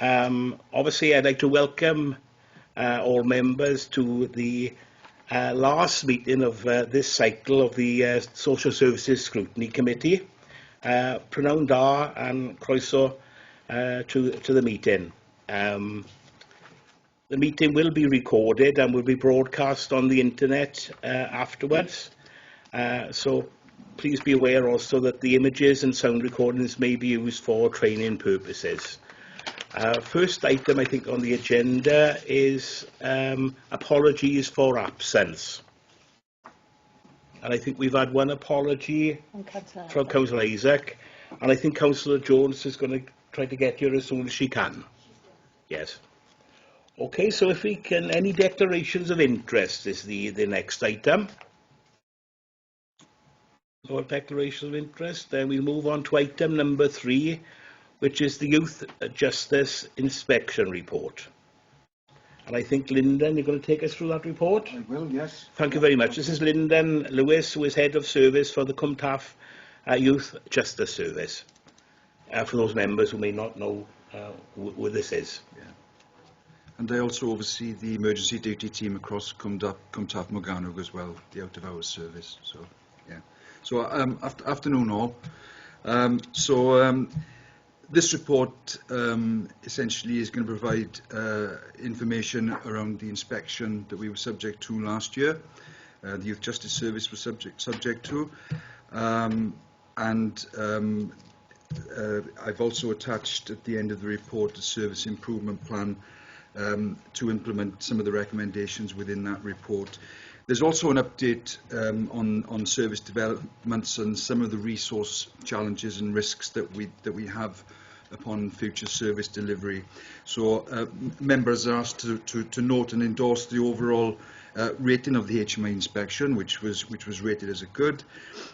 Obviously, I'd like to welcome all members to the last meeting of this cycle of the Social Services Scrutiny Committee. Prynawn da and croeso to the meeting. The meeting will be recorded and will be broadcast on the internet afterwards. So please be aware also that the images and sound recordings may be used for training purposes. First item, I think, on the agenda is apologies for absence. And I think we've had one apology from Councillor Isaac, and I think Councillor Jones is going to try to get here as soon as she can. Yes. Okay, so if we can, any declarations of interest is the next item. No declarations of interest. Then we move on to item number 3, which is the Youth Justice Inspection Report. And I think, Lyndon, you're going to take us through that report? I will, yes. Thank you very much. This is Lyndon Lewis, who is Head of Service for the Cwm Taf Youth Justice Service, for those members who may not know who this is. Yeah. And I also oversee the emergency duty team across Cwm Taf Morgannwg as well, the out-of-hours service. So, yeah. So, afternoon all. This report essentially is going to provide information around the inspection that we were subject to last year. The Youth Justice Service was subject to. I've also attached at the end of the report a service improvement plan to implement some of the recommendations within that report. There's also an update on service developments and some of the resource challenges and risks that we have upon future service delivery. So members are asked to note and endorse the overall rating of the HMI inspection, which was rated as a good,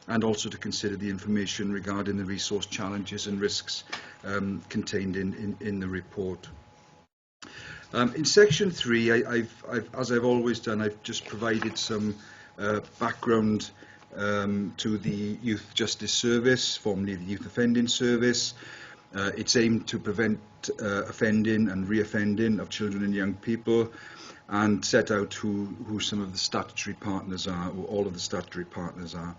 and also to consider the information regarding the resource challenges and risks contained in the report. In section 3, as I've always done, I've just provided some background to the Youth Justice Service, formerly the Youth Offending Service. It's aimed to prevent offending and reoffending of children and young people, and set out who some of the statutory partners are, or all of the statutory partners are,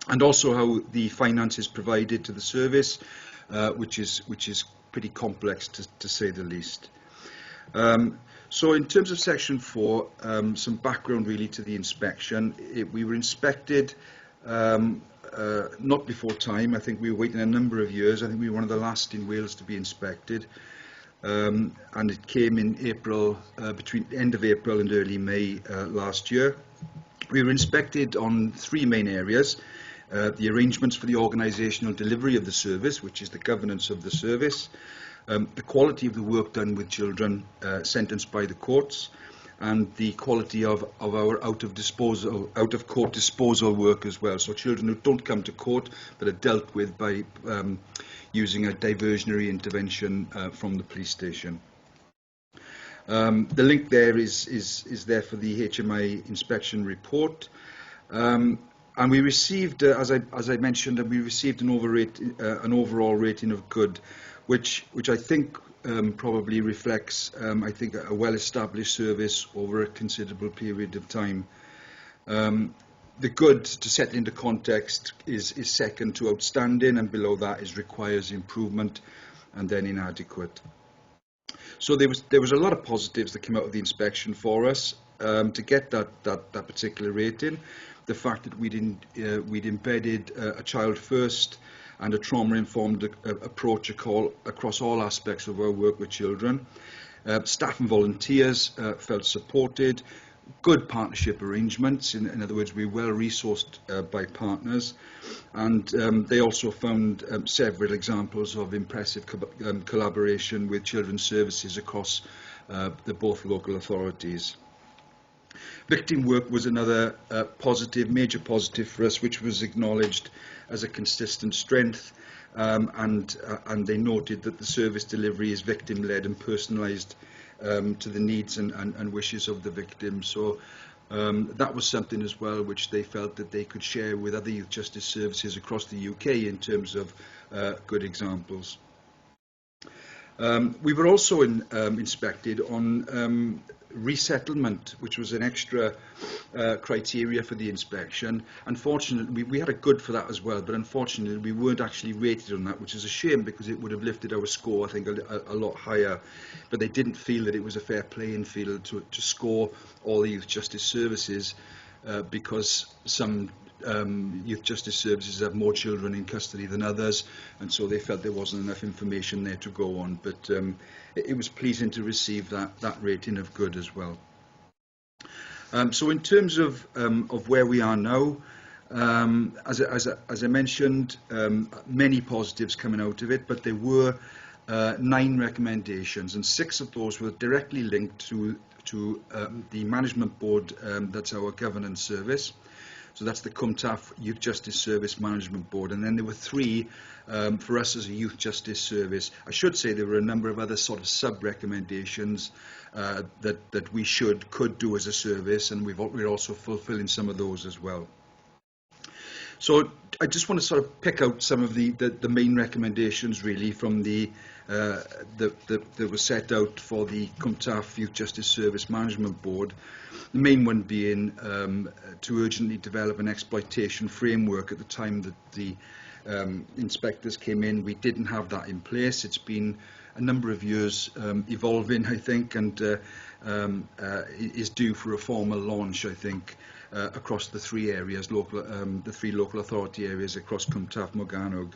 and also how the finance is provided to the service, which is pretty complex to say the least. So in terms of section 4, some background really to the inspection. We were inspected not before time. I think we were waiting a number of years. I think we were one of the last in Wales to be inspected. And it came in April, between end of April and early May last year. We were inspected on 3 main areas. The arrangements for the organisational delivery of the service, which is the governance of the service, the quality of the work done with children sentenced by the courts, and the quality of our out-of-court disposal work as well. So children who don't come to court but are dealt with by using a diversionary intervention from the police station. The link there is there for the HMI inspection report. And we received, as I mentioned, we received an overall rating of good, which I think probably reflects, I think, a well-established service over a considerable period of time. The good, to set it into context, is second to outstanding, and below that is requires improvement, and then inadequate. So there was a lot of positives that came out of the inspection for us to get that particular rating. The fact that we'd embedded a child first and a trauma-informed approach across all aspects of our work with children. Staff and volunteers felt supported. Good partnership arrangements. In other words, we were well resourced by partners, and they also found several examples of impressive collaboration with children's services across the both local authorities. Victim work was another major positive for us, which was acknowledged as a consistent strength, and they noted that the service delivery is victim-led and personalised to the needs and wishes of the victim. So that was something as well which they felt that they could share with other youth justice services across the UK in terms of good examples. We were also inspected on resettlement, which was an extra criteria for the inspection. Unfortunately, we had a good for that as well, but unfortunately we weren't actually rated on that, which is a shame because it would have lifted our score, I think, a lot higher. But they didn't feel that it was a fair playing field to score all the youth justice services because some youth justice services have more children in custody than others, and so they felt there wasn't enough information there to go on. But it was pleasing to receive that rating of good as well. So in terms of where we are now, as I mentioned, many positives coming out of it, but there were 9 recommendations, and 6 of those were directly linked to the management board. That's our governance service. So that's the CUMTAF Youth Justice Service Management Board. And then there were 3 for us as a Youth Justice Service. I should say there were a number of other sort of sub-recommendations that we could do as a service, and we're also fulfilling some of those as well. So I just want to sort of pick out some of the main recommendations really from that were set out for the CUMTAF Youth Justice Service Management Board. The main one being to urgently develop an exploitation framework. At the time that the inspectors came in, we didn't have that in place. It's been a number of years evolving, I think, and is due for a formal launch, I think, across the 3 areas, the 3 local authority areas across CUMTAF Morgannwg.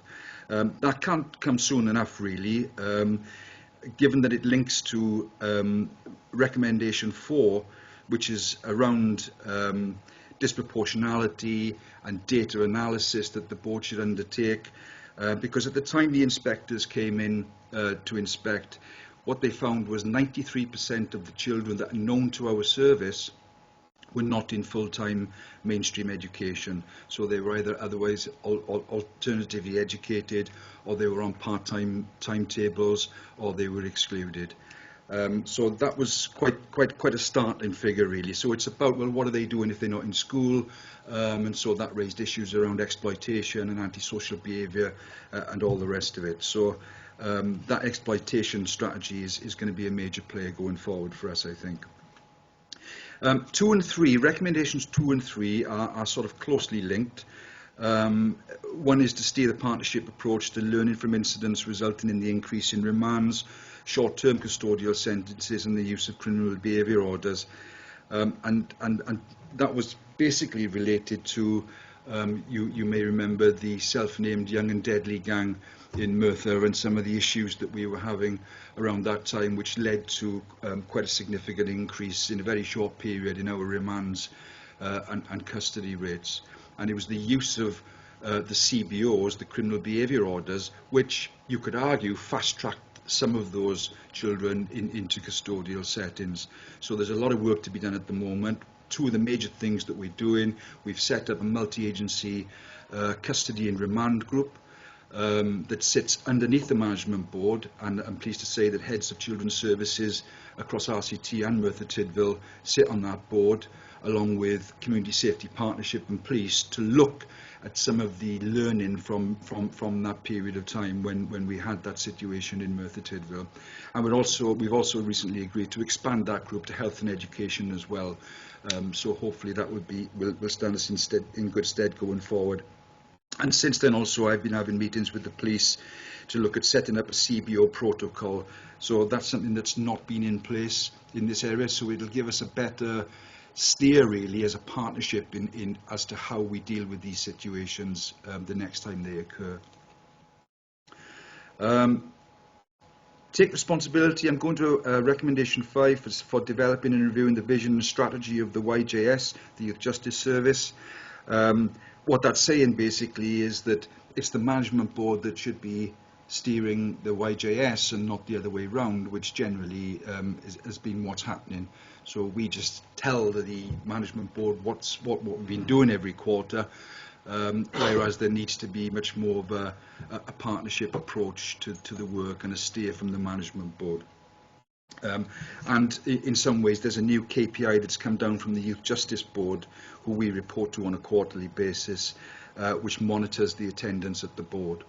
That can't come soon enough, really, given that it links to recommendation 4, which is around disproportionality and data analysis that the board should undertake. Because at the time the inspectors came in to inspect, what they found was 93% of the children that are known to our service were not in full-time mainstream education. So they were either otherwise alternatively educated, or they were on part-time timetables, or they were excluded. So that was quite a startling figure, really. So it's about, well, what are they doing if they're not in school? And so that raised issues around exploitation and antisocial behaviour and all the rest of it. So that exploitation strategy is going to be a major player going forward for us, I think. 2 and 3, recommendations 2 and 3 are sort of closely linked. One is to steer the partnership approach to learning from incidents resulting in the increase in remands, short-term custodial sentences and the use of criminal behaviour orders. And that was basically related to, you may remember, the self-named Young and Deadly gang in Merthyr and some of the issues that we were having around that time, which led to quite a significant increase in a very short period in our remands and custody rates. And it was the use of the CBOs, the criminal behaviour orders, which you could argue fast-tracked some of those children into custodial settings. So there's a lot of work to be done at the moment. 2 of the major things that we're doing: we've set up a multi-agency custody and remand group that sits underneath the management board, and I'm pleased to say that heads of children's services across RCT and Merthyr Tydfil sit on that board, along with Community Safety Partnership and Police, to look at some of the learning from that period of time when we had that situation in Merthyr Tydfil. And we've also recently agreed to expand that group to health and education as well. So hopefully that will stand us in good stead going forward. And since then also I've been having meetings with the police to look at setting up a CBO protocol. So that's something that's not been in place in this area, so it'll give us a better steer really as a partnership in as to how we deal with these situations the next time they occur. Take responsibility. I'm going to recommendation 5 for developing and reviewing the vision and strategy of the YJS, the Youth Justice Service. What that's saying basically is that it's the management board that should be steering the YJS and not the other way round, which generally has been what's happening. So we just tell the management board what we've been doing every quarter, whereas there needs to be much more of a partnership approach to the work and a steer from the management board. And in some ways there's a new KPI that's come down from the Youth Justice Board, who we report to on a quarterly basis, which monitors the attendance at the board.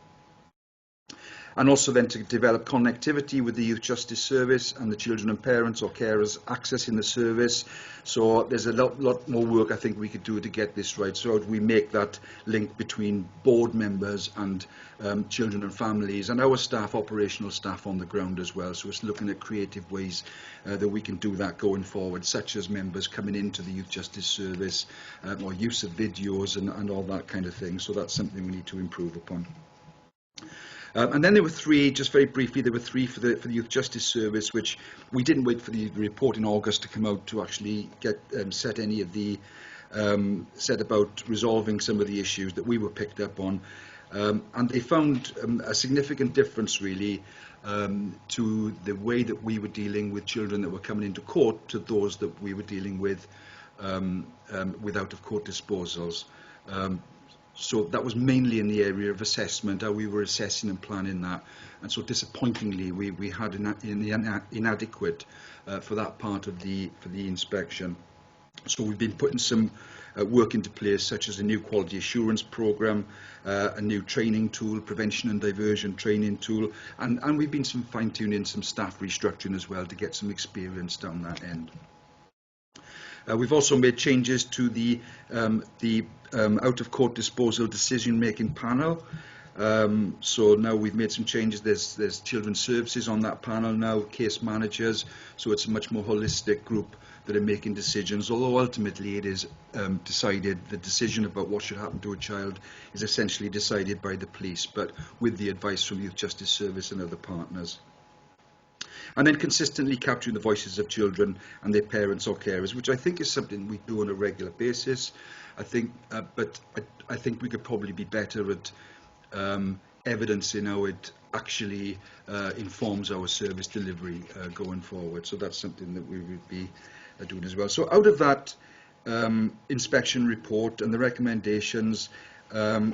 and also then to develop connectivity with the Youth Justice Service and the children and parents or carers accessing the service. So there's a lot more work I think we could do to get this right. So how do we make that link between board members and children and families, and our staff, operational staff on the ground as well. So it's looking at creative ways that we can do that going forward, such as members coming into the Youth Justice Service, or use of videos and all that kind of thing. So that's something we need to improve upon. And then there were three, just very briefly, there were three for the Youth Justice Service, which we didn't wait for the report in August to come out to actually get set any of the set about resolving some of the issues that we were picked up on. And they found a significant difference, really, to the way that we were dealing with children that were coming into court to those that we were dealing with out-of-court disposals. So that was mainly in the area of assessment, how we were assessing and planning that. And so disappointingly, we had inadequate for that part of the inspection. So we've been putting some work into place, such as a new quality assurance programme, a new training tool, prevention and diversion training tool, and we've been some fine-tuning, some staff restructuring as well to get some experience down that end. We've also made changes to the out-of-court disposal decision-making panel. So now we've made some changes. There's children's services on that panel now, case managers. So it's a much more holistic group that are making decisions. Although ultimately it is decided, the decision about what should happen to a child is essentially decided by the police, but with the advice from Youth Justice Service and other partners. And then consistently capturing the voices of children and their parents or carers, which I think is something we do on a regular basis. I think, but I think we could probably be better at evidencing how it actually informs our service delivery going forward. So that's something that we would be doing as well. So out of that inspection report and the recommendations,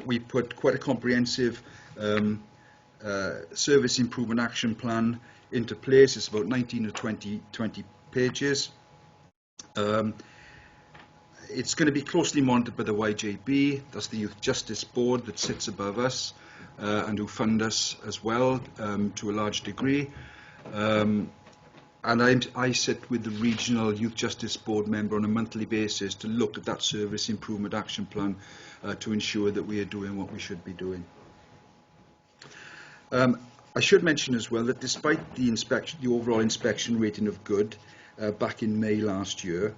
we put quite a comprehensive service improvement action plan into place. It's about 19 or 20 pages. It's going to be closely monitored by the YJB, that's the Youth Justice Board that sits above us and who fund us as well to a large degree. And I sit with the regional Youth Justice Board member on a monthly basis to look at that service improvement action plan to ensure that we are doing what we should be doing. I should mention as well that despite the overall inspection rating of good back in May last year,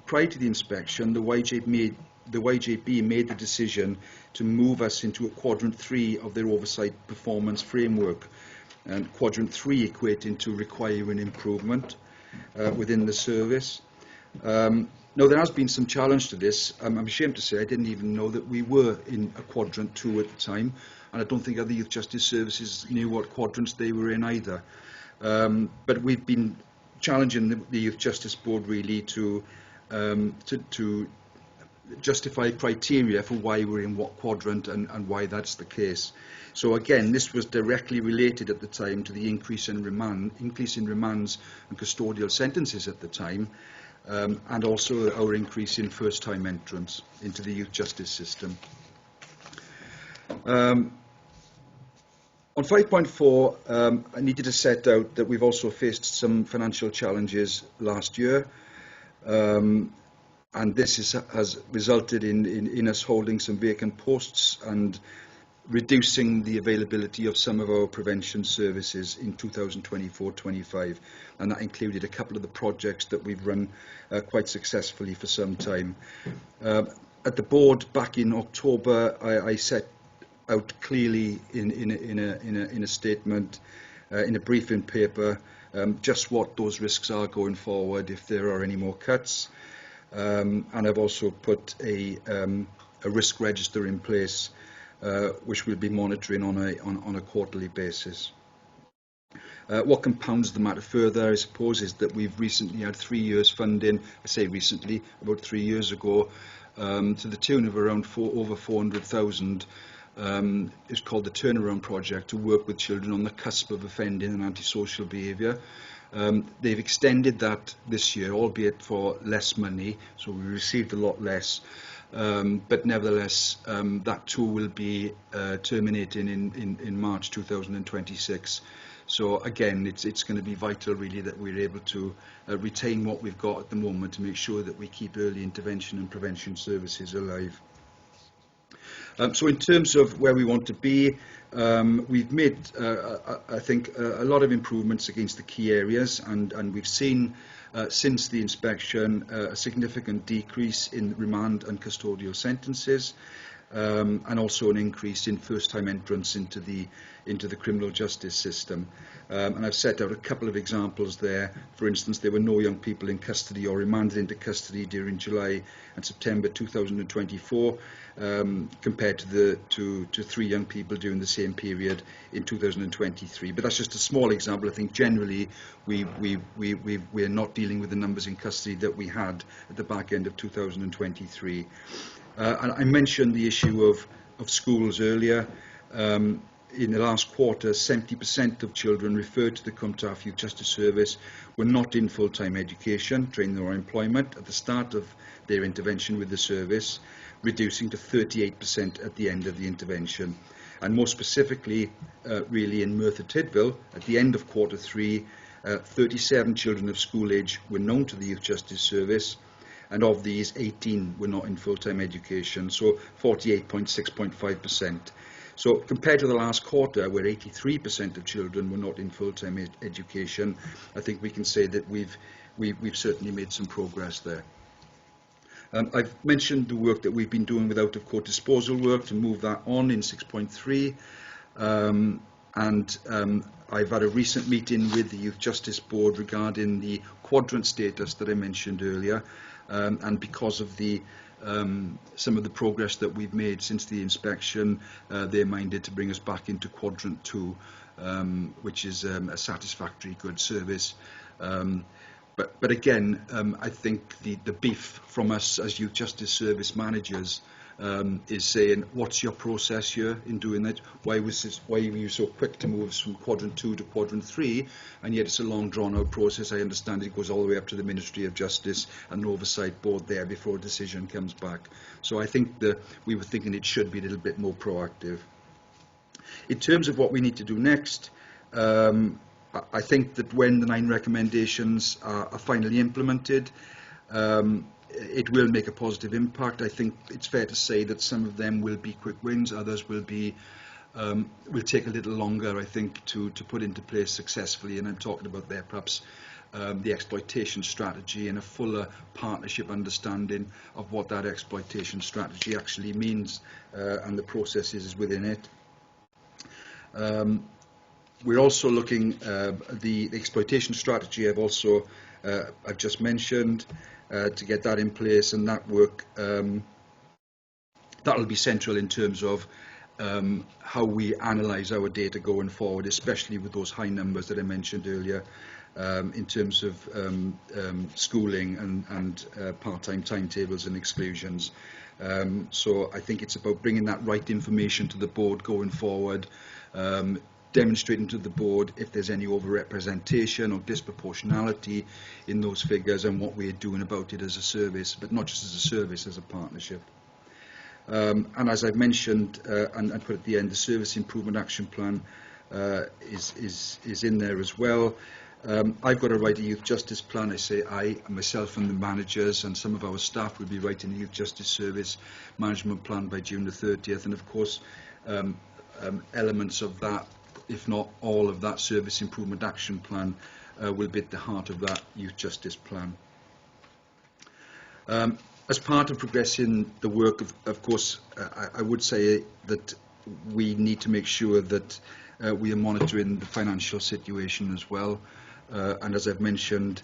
prior to the inspection, the YJB made the decision to move us into a quadrant 3 of their oversight performance framework, and quadrant 3 equating to requiring improvement within the service. Now, there has been some challenge to this. I'm ashamed to say I didn't even know that we were in a quadrant 2 at the time, and I don't think other Youth Justice Services knew what quadrants they were in either. But we've been challenging the Youth Justice Board really to justify criteria for why we're in what quadrant and why that's the case. So again, this was directly related at the time to the increase in remands and custodial sentences at the time, and also our increase in first-time entrants into the youth justice system. On 5.4, I needed to set out that we've also faced some financial challenges last year, and this has resulted in us holding some vacant posts and reducing the availability of some of our prevention services in 2024-25, and that included a couple of the projects that we've run quite successfully for some time. At the board back in October, I set out clearly in a statement, in a briefing paper, just what those risks are going forward if there are any more cuts, and I've also put a risk register in place, which we'll be monitoring on a quarterly basis. What compounds the matter further, I suppose, is that we've recently had 3 years funding, I say recently, about 3 years ago, to the tune of around over 400,000. It's called the Turnaround Project, to work with children on the cusp of offending and antisocial behaviour. They've extended that this year, albeit for less money, so we received a lot less. but nevertheless, that tool will be terminating in March 2026. So again, it's going to be vital really that we're able to retain what we've got at the moment to make sure that we keep early intervention and prevention services alive. So in terms of where we want to be, we've made, I think, a lot of improvements against the key areas, and we've seen since the inspection a significant decrease in remand and custodial sentences, and also an increase in first-time entrance into the criminal justice system. And I've set out a couple of examples there. For instance, there were no young people in custody or remanded into custody during July and September 2024, compared to 3 young people during the same period in 2023. But that's just a small example. I think generally we're not dealing with the numbers in custody that we had at the back end of 2023. And I mentioned the issue of schools earlier. In the last quarter, 70% of children referred to the Cwmtaf Youth Justice Service were not in full-time education, training or employment at the start of their intervention with the service, reducing to 38% at the end of the intervention. And more specifically, really in Merthyr Tydfil, at the end of quarter 3, 37 children of school age were known to the Youth Justice Service, and of these 18 were not in full-time education, so 48.6.5%. So compared to the last quarter, where 83% of children were not in full-time education, I think we can say that we've certainly made some progress there. I've mentioned the work that we've been doing with out-of-court disposal work to move that on in 6.3, and I've had a recent meeting with the Youth Justice Board regarding the quadrant status that I mentioned earlier, and because of the some of the progress that we've made since the inspection, they're minded to bring us back into quadrant 2, which is a satisfactory good service. But again, I think the beef from us as Youth Justice Service managers is saying, what's your process here in doing it? Why were you so quick to move us from quadrant 2 to quadrant 3? And yet it's a long drawn out process. I understand it goes all the way up to the Ministry of Justice and an oversight board there before a decision comes back. So I think that we were thinking it should be a little bit more proactive. In terms of what we need to do next, I think that when the 9 recommendations are finally implemented, it will make a positive impact. I think it's fair to say that some of them will be quick wins, others will take a little longer, I think, to put into place successfully. And I'm talking about there perhaps the exploitation strategy and a fuller partnership understanding of what that exploitation strategy actually means and the processes within it. We're also looking the exploitation strategy I've just mentioned, to get that in place, and that work that'll be central in terms of how we analyse our data going forward, especially with those high numbers that I mentioned earlier, in terms of schooling and part-time timetables and exclusions. So I think it's about bringing that right information to the board going forward, demonstrating to the board if there's any overrepresentation or disproportionality in those figures and what we're doing about it as a service, but not just as a service, as a partnership. And as I've mentioned and put at the end, the Service Improvement Action Plan is in there as well. I've got to write a Youth Justice Plan. I say myself and the managers and some of our staff will be writing the Youth Justice Service Management Plan by June the 30th, and of course elements of that, if not all of that Service Improvement Action Plan, will be at the heart of that Youth Justice Plan. As part of progressing the work, of course, I would say that we need to make sure that we are monitoring the financial situation as well. And as I've mentioned,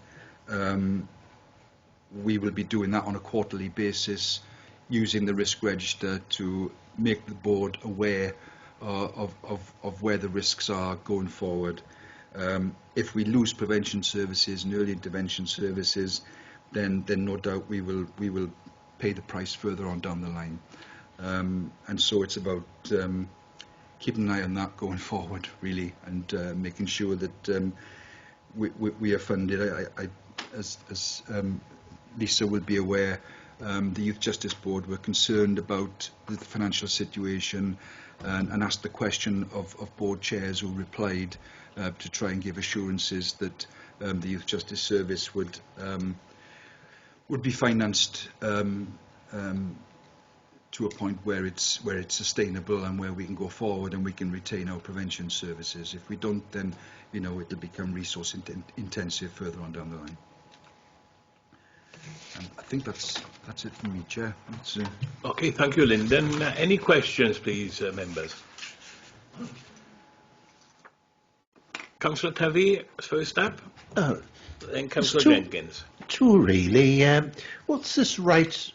we will be doing that on a quarterly basis, using the risk register to make the board aware of where the risks are going forward. If we lose prevention services and early intervention services, then no doubt we will pay the price further on down the line. And so it's about keeping an eye on that going forward, really, and making sure that we are funded. As Lisa will be aware, the Youth Justice Board were concerned about the financial situation and asked the question of board chairs, who replied to try and give assurances that the Youth Justice Service would be financed to a point where it's sustainable and where we can go forward and we can retain our prevention services. If we don't, then it'll become resource intensive further on down the line. I think that's it from me, Chair. Okay, thank you, Lyndon. Any questions, please, members? Councillor Tuvey, first up. Then Councillor Jenkins. Two really. What's this right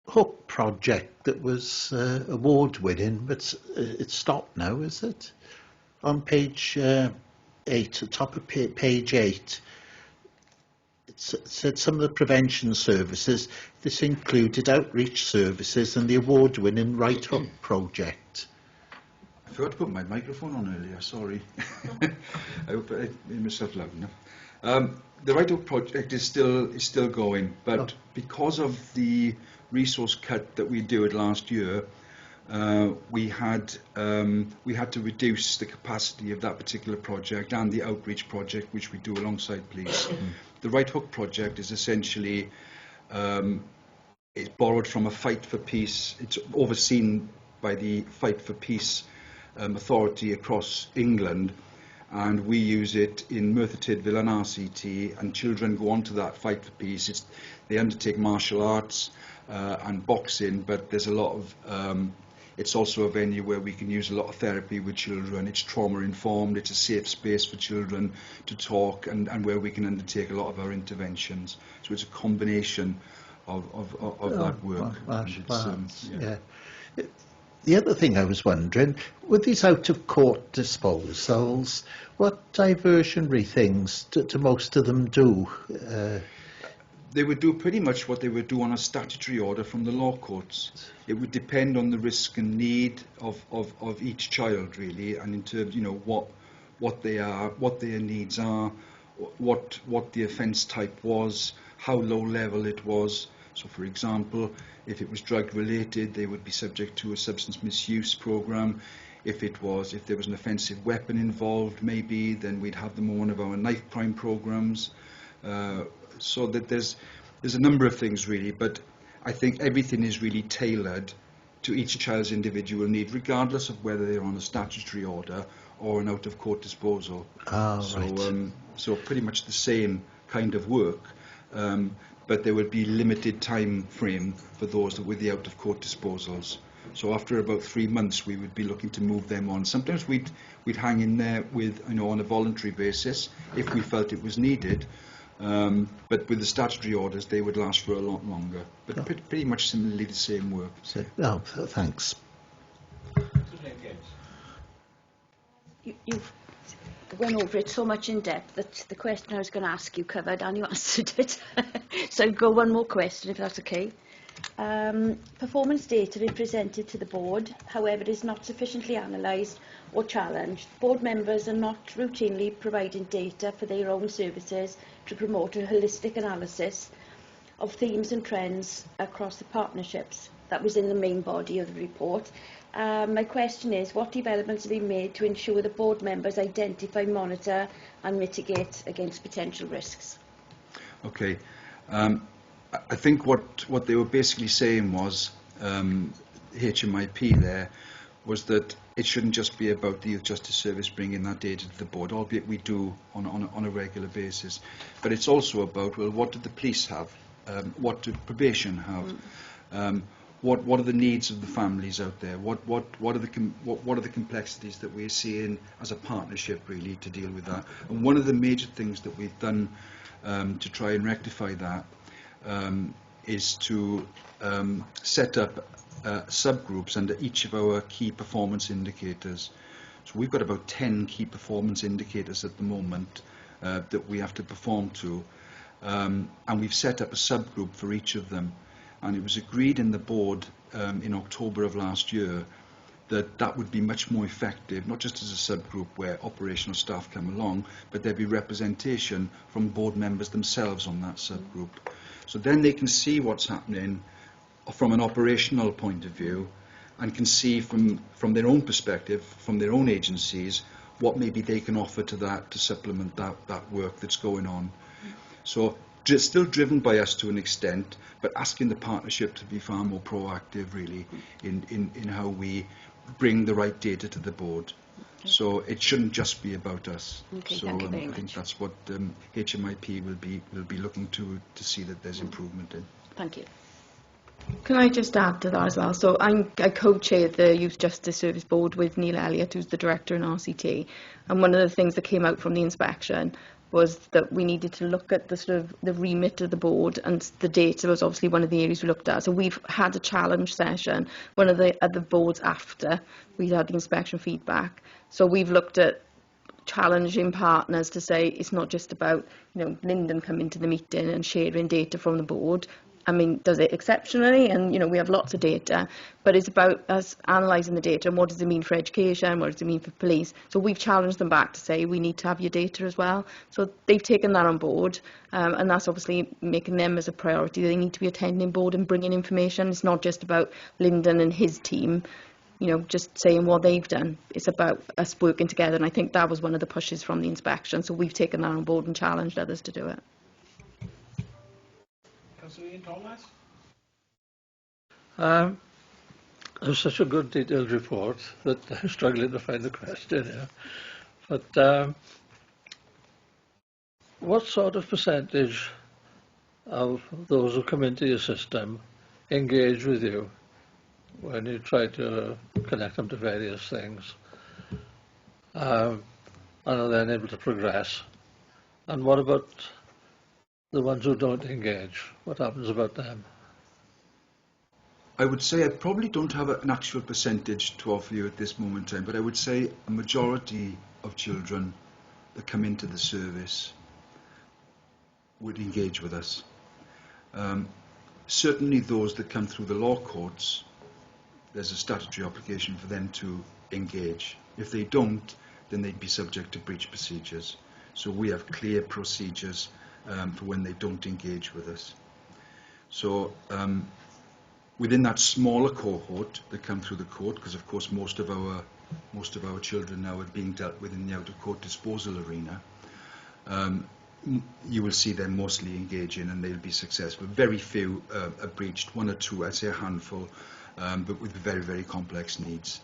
hook project that was award-winning, but it's stopped now, is it? On page 8, the top of page 8, it said some of the prevention services. This included outreach services and the award-winning right hook project. I forgot to put my microphone on earlier, sorry. I hope I made myself loud enough. The Right Hook project is still going, but because of the resource cut that we did last year, we had to reduce the capacity of that particular project and the outreach project, which we do alongside police. The Right Hook project is essentially it's borrowed from a Fight for Peace. It's overseen by the Fight for Peace authority across England, and we use it in Merthyr Tydfil and RCT, and children go on to that Fight for Peace. They undertake martial arts and boxing, but there's a lot of it's also a venue where we can use a lot of therapy with children. It's trauma informed, it's a safe space for children to talk, and where we can undertake a lot of our interventions. So it's a combination of that work. Yeah. The other thing I was wondering, with these out-of-court disposals, what diversionary things do most of them do? They would do pretty much what they would do on a statutory order from the law courts. It would depend on the risk and need of each child, really, and in terms, what they are, what their needs are, what the offence type was, how low level it was. So, for example, if it was drug related, they would be subject to a substance misuse programme. If there was an offensive weapon involved, maybe, then we'd have them on one of our knife crime programmes. So that there's a number of things, really, but I think everything is really tailored to each child's individual need, regardless of whether they're on a statutory order or an out-of-court disposal. So pretty much the same kind of work, but there would be limited time frame for those with the out-of-court disposals. So after about 3 months, we would be looking to move them on. Sometimes we'd hang in there with, on a voluntary basis if we felt it was needed. But with the statutory orders, they would last for a lot longer. But pretty much similarly the same work. Thanks. You've went over it so much in depth that the question I was going to ask you covered, and you answered it. So I'll go one more question, if that's okay. Performance data is presented to the board, however, is not sufficiently analysed or challenged. Board members are not routinely providing data for their own services to promote a holistic analysis of themes and trends across the partnerships. That was in the main body of the report. My question is, what developments have been made to ensure the board members identify, monitor and mitigate against potential risks? Okay. I think what they were basically saying was, HMIP there, was that it shouldn't just be about the Youth Justice Service bringing that data to the board, albeit we do on a regular basis. But it's also about, well, what do the police have? What do probation have? What are the needs of the families out there? What are the complexities that we're seeing as a partnership, really, to deal with that? And one of the major things that we've done to try and rectify that is to set up subgroups under each of our key performance indicators. So we've got about 10 key performance indicators at the moment that we have to perform to, and we've set up a subgroup for each of them, and it was agreed in the board in October of last year that would be much more effective, not just as a subgroup where operational staff come along, but there'd be representation from board members themselves on that subgroup. So then they can see what's happening from an operational point of view, and can see from their own perspective, from their own agencies, what maybe they can offer to that to supplement that work that's going on. So still driven by us to an extent, but asking the partnership to be far more proactive, really, in how we bring the right data to the board. Okay. So it shouldn't just be about us. Okay, so thank you very I much. think that's what HMIP will be looking to see that there's improvement in. Thank you. Can I just add to that as well? So I co-chair the Youth Justice Service Board with Neil Elliott, who's the director in RCT. And one of the things that came out from the inspection was that we needed to look at the sort of the remit of the board, and the data was obviously one of the areas we looked at. So we've had a challenge session, one of the other boards after we had the inspection feedback. So we've looked at challenging partners to say it's not just about, you know, Lyndon coming to the meeting and sharing data from the board. I mean, does it exceptionally, and, you know, we have lots of data, but it's about us analysing the data and what does it mean for education, what does it mean for police. So we've challenged them back to say we need to have your data as well. So they've taken that on board, and that's obviously making them as a priority. They need to be attending board and bringing information. It's not just about Lyndon and his team, you know, just saying what they've done. It's about us working together, and I think that was one of the pushes from the inspection. So we've taken that on board and challenged others to do it. It was such a good detailed report that I'm struggling to find the question here. But what sort of percentage of those who come into your system engage with you when you try to connect them to various things, and are then able to progress? And what about the ones who don't engage? What happens about them? I would say I probably don't have an actual percentage to offer you at this moment in time, but I would say a majority of children that come into the service would engage with us. Certainly those that come through the law courts, there's a statutory obligation for them to engage. If they don't, then they'd be subject to breach procedures. So we have clear procedures for when they don't engage with us. So within that smaller cohort that come through the court, because of course most of our children now are being dealt with in the out-of-court disposal arena, you will see them mostly engaging and they'll be successful. Very few are breached, one or two, I'd say a handful, but with very, very complex needs.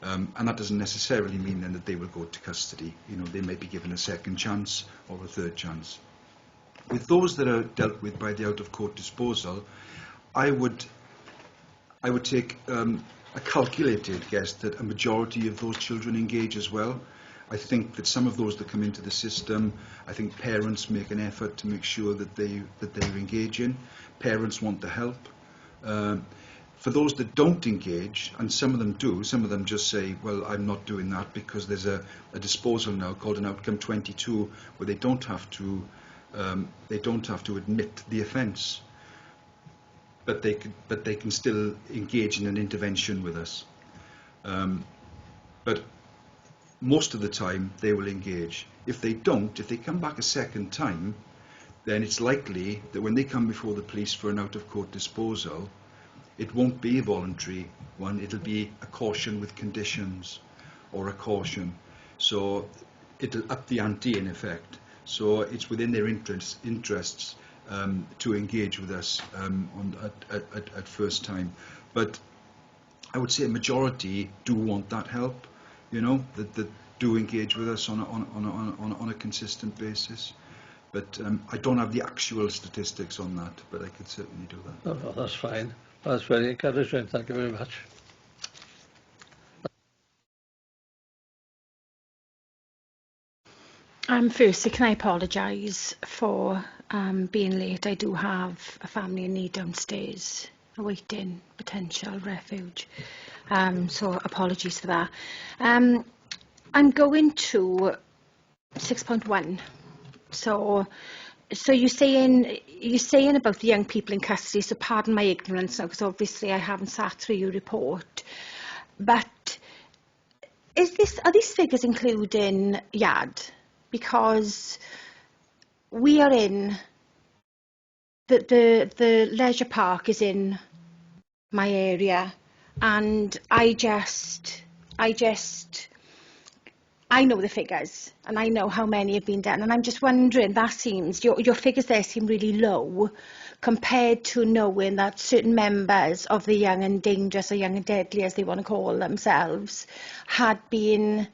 And that doesn't necessarily mean then that they will go to custody. You know, they may be given a second chance or a third chance. With those that are dealt with by the out-of-court disposal, I would take a calculated guess that a majority of those children engage as well. I think that some of those that come into the system, I think parents make an effort to make sure that they're engaging. Parents want the help. For those that don't engage, and some of them do, some of them just say, well, I'm not doing that because there's a disposal now called an outcome 22 where they don't have to admit the offence, but they can still engage in an intervention with us. But most of the time they will engage. If they don't, if they come back a second time, then it's likely that when they come before the police for an out-of-court disposal, it won't be a voluntary one, it'll be a caution with conditions or a caution. So it'll up the ante in effect. So it's within their interests to engage with us at first time. But I would say a majority do want that help, you know, that do engage with us on a consistent basis. But I don't have the actual statistics on that, but I could certainly do that. Oh, no, that's fine. That's very encouraging. Thank you very much. Firstly, can I apologise for being late? I do have a family in need downstairs awaiting potential refuge, so apologies for that. I'm going to 6.1. So you're saying about the young people in custody. So pardon my ignorance now, because obviously I haven't sat through your report. But are these figures including YAD? Because we are in the leisure park is in my area, and I know the figures, and I know how many have been done, and I'm just wondering, that seems, your figures there seem really low compared to knowing that certain members of the young and dangerous, or young and deadly as they want to call themselves, had been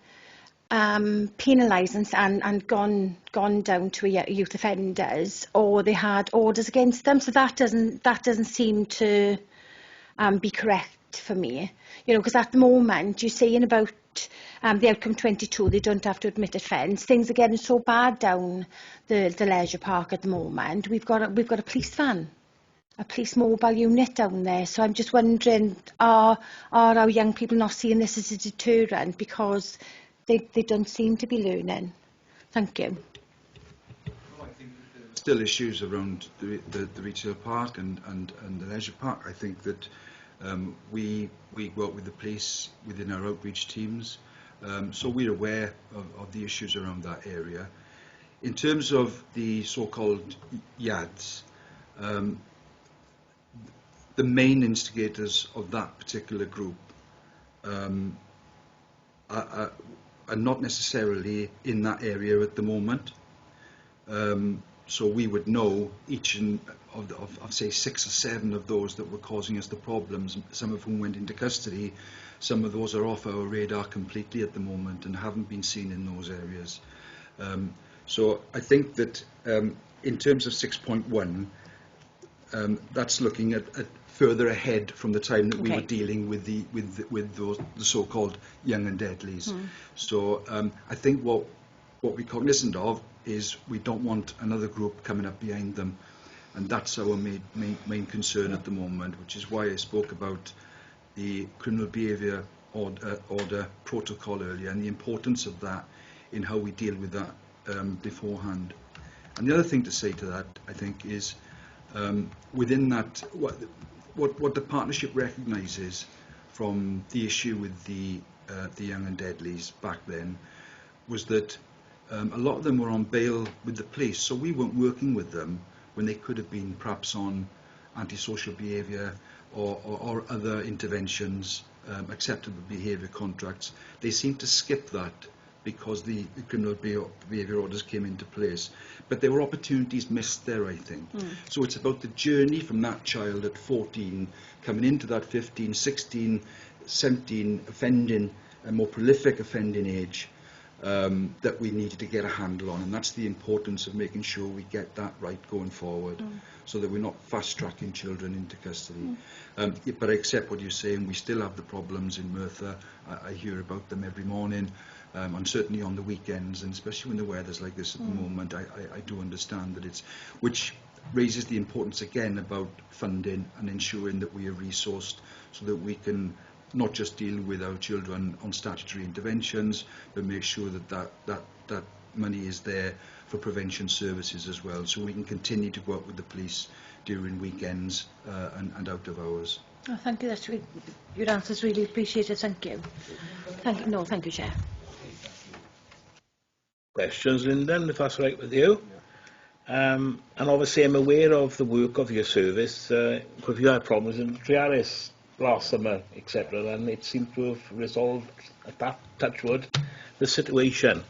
penalised and gone down to youth offenders, or they had orders against them. So that doesn't seem to be correct for me. You know, because at the moment you're saying about the outcome 22, they don't have to admit offence. Things are getting so bad down the leisure park at the moment. We've got a police van, a police mobile unit down there. So I'm just wondering, are our young people not seeing this as a deterrent because they don't seem to be learning? Thank you. Well, I think that there are still issues around the retail park and the leisure park. I think that we work with the police within our outreach teams, so we're aware of the issues around that area. In terms of the so-called YADs, the main instigators of that particular group are not necessarily in that area at the moment. So we would know each of say 6 or 7 of those that were causing us the problems, some of whom went into custody. Some of those are off our radar completely at the moment and haven't been seen in those areas. So I think that in terms of 6.1, that's looking at further ahead from the time that we were dealing with the so-called young and deadlies. So I think what we're cognizant of is we don't want another group coming up behind them, and that's our main concern at the moment, which is why I spoke about the criminal behaviour order protocol earlier and the importance of that in how we deal with that beforehand. And the other thing to say to that, I think, is within that, what the partnership recognises from the issue with the young and deadlies back then was that a lot of them were on bail with the police, so we weren't working with them when they could have been perhaps on antisocial behaviour or other interventions, acceptable behaviour contracts. They seemed to skip that because the criminal behaviour orders came into place. But there were opportunities missed there, I think. So it's about the journey from that child at 14, coming into that 15, 16, 17 offending, a more prolific offending age, that we needed to get a handle on, and that's the importance of making sure we get that right going forward, so that we're not fast-tracking children into custody. But I accept what you're saying. We still have the problems in Merthyr. I hear about them every morning, and certainly on the weekends, and especially when the weather's like this at the moment. I do understand that it's, which raises the importance again about funding and ensuring that we are resourced so that we can not just deal with our children on statutory interventions, but make sure that money is there for prevention services as well, so we can continue to work with the police during weekends and out of hours. Oh, thank you. That's really, your answer's really appreciated. Thank you. Thank you. No, thank you, Chair. Questions, Lyndon, if that's right with you? And obviously I'm aware of the work of your service, because you had problems in Triaris last summer, etc., and it seemed to have resolved, at that touchwood, the situation.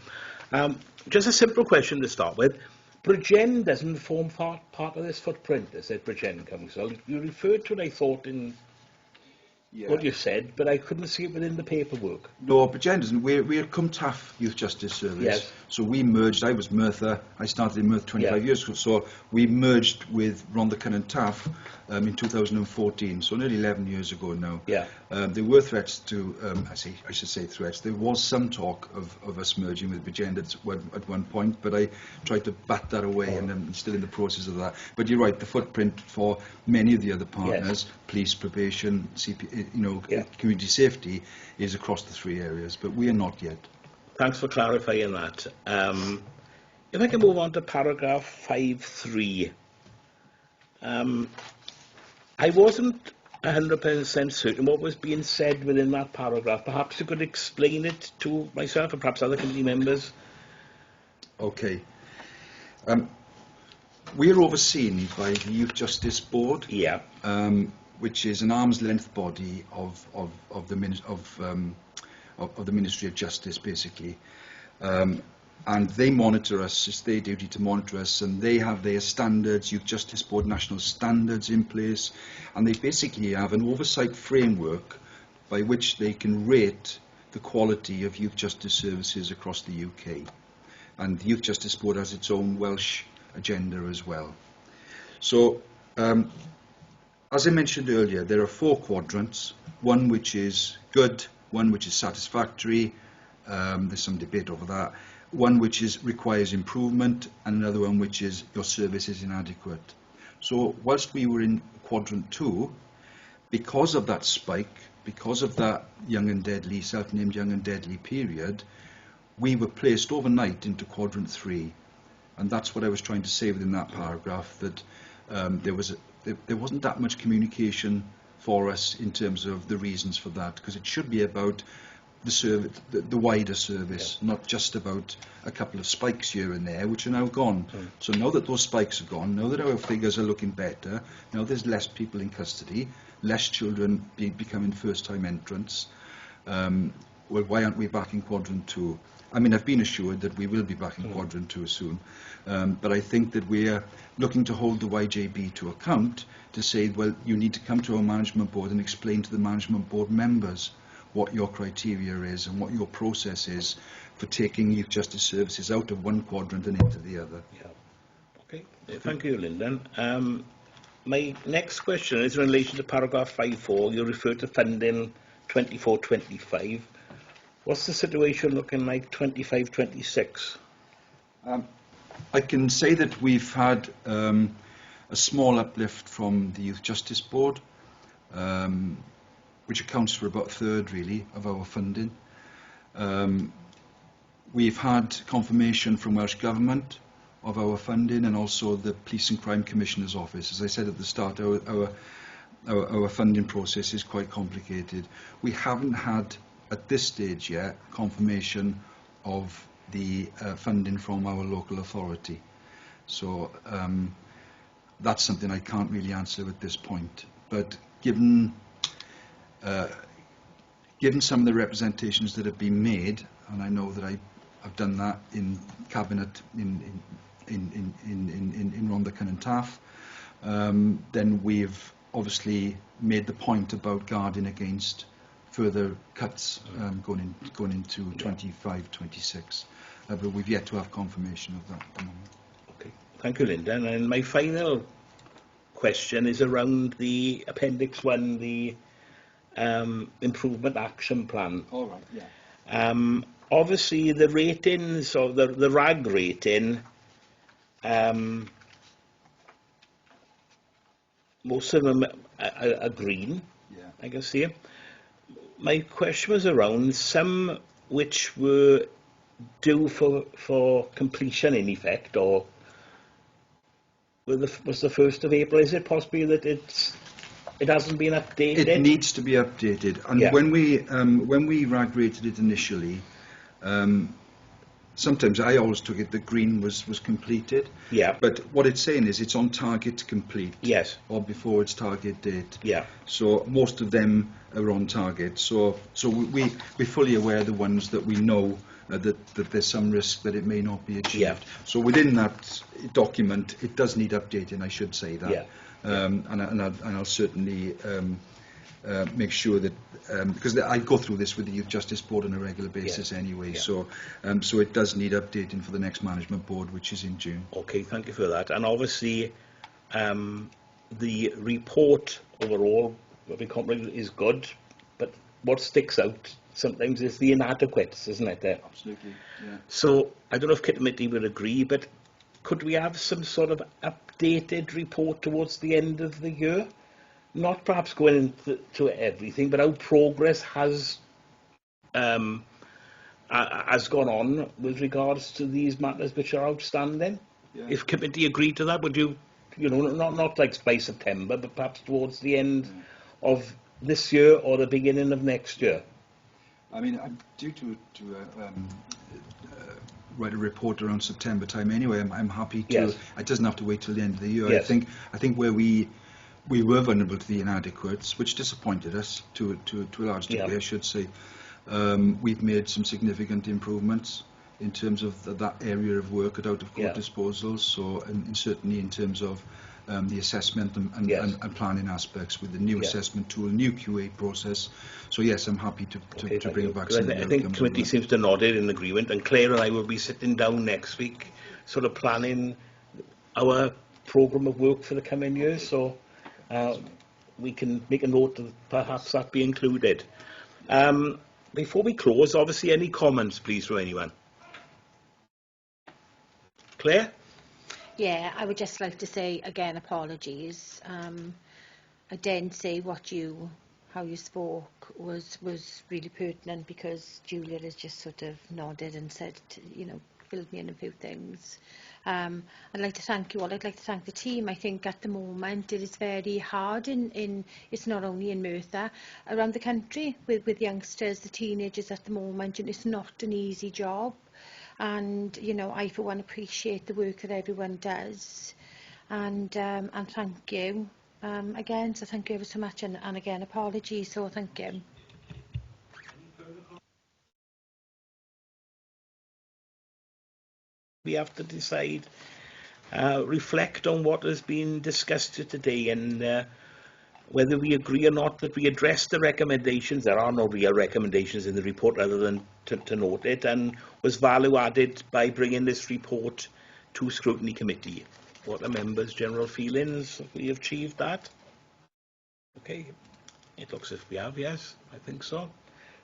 Just a simple question to start with. Bridgend doesn't form part of this footprint, is it, Bridgend Council? You referred to it, I thought, in what you said, but I couldn't see it within the paperwork. No, Bridgend isn't. We're Cumtaff Youth Justice Service. Yes. So we merged. I was Merthyr. I started in Merthyr 25 years ago. So we merged with Rhondda and Taff in 2014. So nearly 11 years ago now. Yeah. There were threats to. I should say threats. There was some talk of us merging with Bridgend at one point, but I tried to bat that away, and I'm still in the process of that. But you're right. The footprint for many of the other partners, police, probation, community safety, is across the 3 areas, but we are not yet. Thanks for clarifying that. If I can move on to paragraph 5.3. I wasn't 100% certain what was being said within that paragraph. Perhaps you could explain it to myself and perhaps other committee members. Okay. we're overseen by the Youth Justice Board, Yeah. which is an arm's length body of the Ministry of Justice, basically. And they monitor us. It's their duty to monitor us, and they have their standards, Youth Justice Board national standards in place, and they basically have an oversight framework by which they can rate the quality of youth justice services across the UK. And the Youth Justice Board has its own Welsh agenda as well. So, as I mentioned earlier, there are 4 quadrants, one which is good, one which is satisfactory, there's some debate over that, one which requires improvement, and another one which is your service is inadequate. So whilst we were in quadrant 2, because of that spike, because of that young and deadly, self-named young and deadly period, we were placed overnight into quadrant 3. And that's what I was trying to say within that paragraph, that there wasn't that much communication for us in terms of the reasons for that, because it should be about the service, the wider service, not just about a couple of spikes here and there, which are now gone. So now that those spikes are gone, now that our figures are looking better, now there's less people in custody, less children becoming first-time entrants, well, why aren't we back in quadrant 2? I mean, I've been assured that we will be back in quadrant 2 soon, but I think that we are looking to hold the YJB to account to say, well, you need to come to our management board and explain to the management board members what your criteria is and what your process is for taking youth justice services out of one quadrant and into the other. Yeah. Okay. Thank you, Lyndon. My next question is in relation to paragraph 5.4. You refer to funding 24-25. What's the situation looking like 25-26? I can say that we've had a small uplift from the Youth Justice Board, which accounts for about a third, really, of our funding. We've had confirmation from Welsh Government of our funding, and also the Police and Crime Commissioner's Office. As I said at the start, our funding process is quite complicated. We haven't had, at this stage yet, confirmation of the funding from our local authority. So that's something I can't really answer at this point. But given some of the representations that have been made, and I know that I've done that in Cabinet in Rhondda Cynon Taf, then we've obviously made the point about guarding against further cuts going into 25-26, but we've yet to have confirmation of that at the moment. Okay, thank you, Lyndon. And my final question is around the Appendix 1, the Improvement Action Plan. All right, yeah. Obviously, the ratings, or the RAG rating, most of them are green, Yeah. I can see. My question was around some which were due for completion in effect, or was the 1st of April. Is it possible that it hasn't been updated? It needs to be updated, and Yeah. when we RAG rated it initially, sometimes I always took it that green was completed. Yeah. But what it's saying is it's on target to complete. Yes. Or before its target date. Yeah. So most of them are on target. So we're fully aware of the ones that we know that there's some risk that it may not be achieved. Yeah. So within that document, it does need updating, I should say that. Yeah. And I'll certainly make sure that, because I go through this with the Youth Justice Board on a regular basis anyway, so it does need updating for the next management board, which is in June. Okay, thank you for that. And obviously, the report overall, what we comprehend, is good, but what sticks out sometimes is the inadequates, isn't it? Absolutely, yeah. So I don't know if committee would agree, but could we have some sort of updated report towards the end of the year? Not perhaps going into everything, but how progress has gone on with regards to these matters which are outstanding. Yeah. If committee agreed to that, would you not like by September, but perhaps towards the end of this year or the beginning of next year? I mean, I'm due to write a report around September time anyway. I'm happy to. Yes. It doesn't have to wait till the end of the year. Yes. I think where we were vulnerable to the inadequates, which disappointed us to a large degree, Yeah. I should say. We've made some significant improvements in terms of that area of work at out-of-court disposals. So, and certainly in terms of the assessment and planning aspects with the new assessment tool, new QA process. So yes, I'm happy to bring back some of the I think outcomes committee of that. seems to nod it in agreement, and Claire and I will be sitting down next week, sort of planning our programme of work for the coming years. So we can make a note of perhaps that be included. Before we close, obviously, any comments, please, from anyone? Claire? Yeah, I would just like to say again apologies. I didn't say how you spoke was really pertinent, because Julia has just sort of nodded and said, filled me in a few things. I'd like to thank you all. I'd like to thank the team. I think at the moment it is very hard it's not only in Merthyr, around the country with youngsters, the teenagers at the moment, and it's not an easy job. And I for one appreciate the work that everyone does, and thank you again. So thank you ever so much, and again apologies. So thank you. We have to decide, reflect on what has been discussed today, and whether we agree or not that we address the recommendations. There are no real recommendations in the report other than to note it, and was value added by bringing this report to Scrutiny Committee. What are members' general feelings? Have we achieved that? Okay, it looks as if we have, yes, I think so.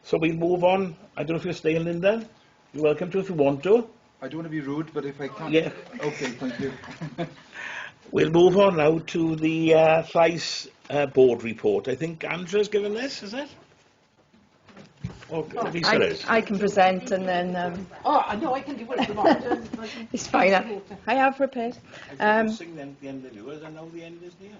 So we move on. I don't know if you're staying, Linda. You're welcome to if you want to. I don't want to be rude, but if I can. Yeah. Okay, thank you. We'll move on now to the Thrice board report. I think Andrew's given this, is it? I can present, and then No, I can do what you want. it's fine. I have prepared. I think sing them at the end of the viewers, and now the end is near.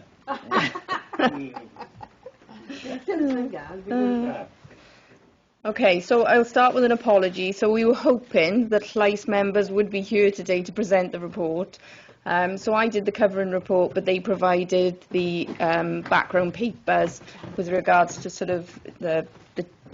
Okay, so I'll start with an apology. So we were hoping that Llais members would be here today to present the report. So I did the covering report, but they provided the background papers with regards to sort of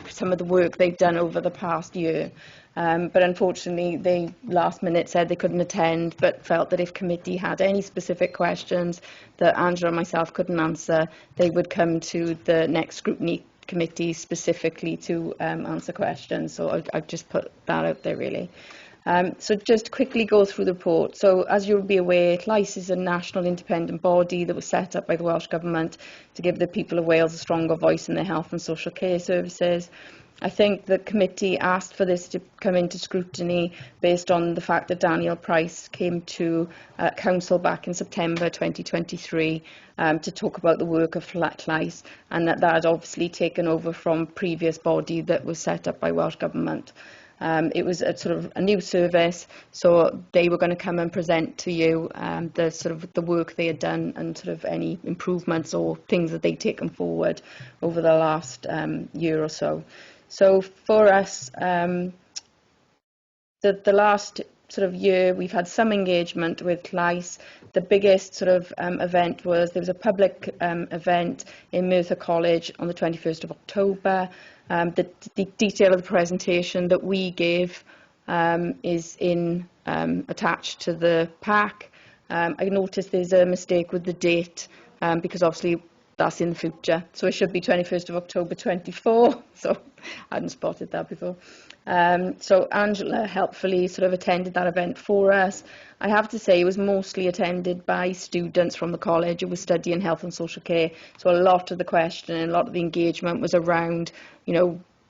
some of the work they've done over the past year. But unfortunately, they last minute said they couldn't attend, but felt that if committee had any specific questions that Angela and myself couldn't answer, they would come to the next scrutiny committee specifically to answer questions. So I've just put that out there, really. So just quickly go through the report. So as you'll be aware, Llais is a national independent body that was set up by the Welsh Government to give the people of Wales a stronger voice in their health and social care services. I think the committee asked for this to come into scrutiny based on the fact that Daniel Price came to Council back in September 2023 to talk about the work of Llais, and that had obviously taken over from previous body that was set up by Welsh Government. It was a sort of a new service, so they were going to come and present to you the sort of the work they had done and sort of any improvements or things that they'd taken forward over the last year or so. So for us, the last sort of year, we've had some engagement with Llais. The biggest sort of event was, there was a public event in Merthyr College on the 21st of October. The detail of the presentation that we gave is attached to the pack. I noticed there's a mistake with the date because obviously that's in the future. So it should be 21st of October 24. So I hadn't spotted that before. So Angela helpfully sort of attended that event for us. I have to say it was mostly attended by students from the college. It was studying health and social care. So a lot of the question and a lot of the engagement was around,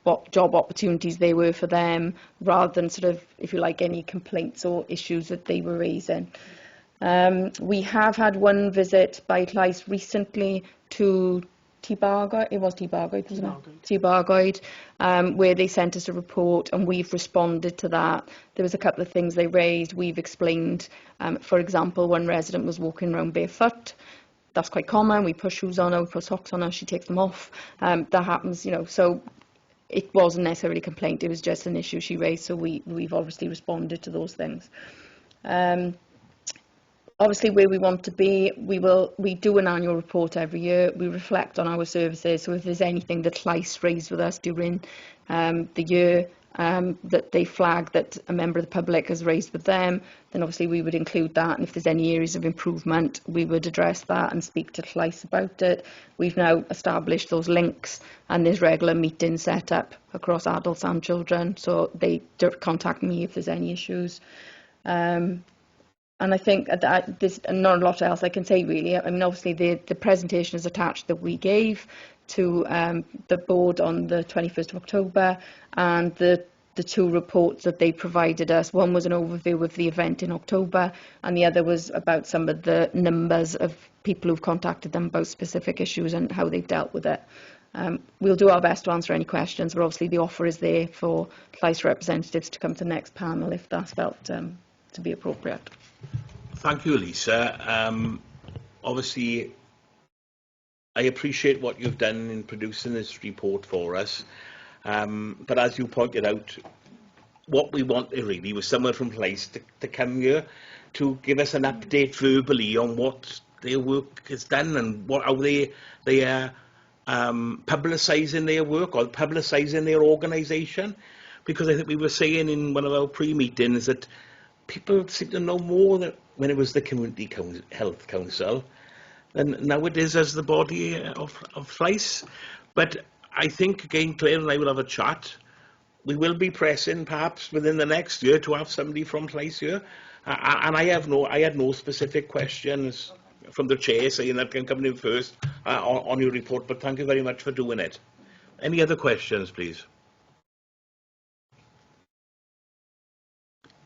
what job opportunities they were for them, rather than sort of, if you like, any complaints or issues that they were raising. We have had one visit by Llais recently to Tbargoed, it was Tbargoed, wasn't it? Tbargoed, where they sent us a report and we've responded to that. There was a couple of things they raised, we've explained. For example, one resident was walking around barefoot. That's quite common. We put shoes on her, we put socks on her, she takes them off. That happens, so it wasn't necessarily a complaint, it was just an issue she raised, so we've obviously responded to those things. Obviously, where we want to be, we do an annual report every year. We reflect on our services. So if there's anything that Llais raised with us during the year that they flag that a member of the public has raised with them, then obviously we would include that. And if there's any areas of improvement, we would address that and speak to Llais about it. We've now established those links, and there's regular meetings set up across adults and children. So they contact me if there's any issues. And I think that there's not a lot else I can say, really. I mean, obviously, the presentation is attached that we gave to the board on the 21st of October, and the two reports that they provided us. One was an overview of the event in October, and the other was about some of the numbers of people who've contacted them about specific issues and how they've dealt with it. We'll do our best to answer any questions, but obviously the offer is there for Llais representatives to come to the next panel if that's felt to be appropriate. Thank you, Lisa. Obviously, I appreciate what you've done in producing this report for us. But as you pointed out, what we wanted really was someone from Llais to come here to give us an update verbally on what their work has done and how they are publicising their work or publicising their organisation. Because I think we were saying in one of our pre-meetings that people seem to know more than when it was the Community Health Council than now it is as the body of Llais. But I think, again, Claire and I will have a chat. We will be pressing, perhaps, within the next year to have somebody from Llais here. And I had no specific questions from the chair saying that can come in first on your report, but thank you very much for doing it. Any other questions, please?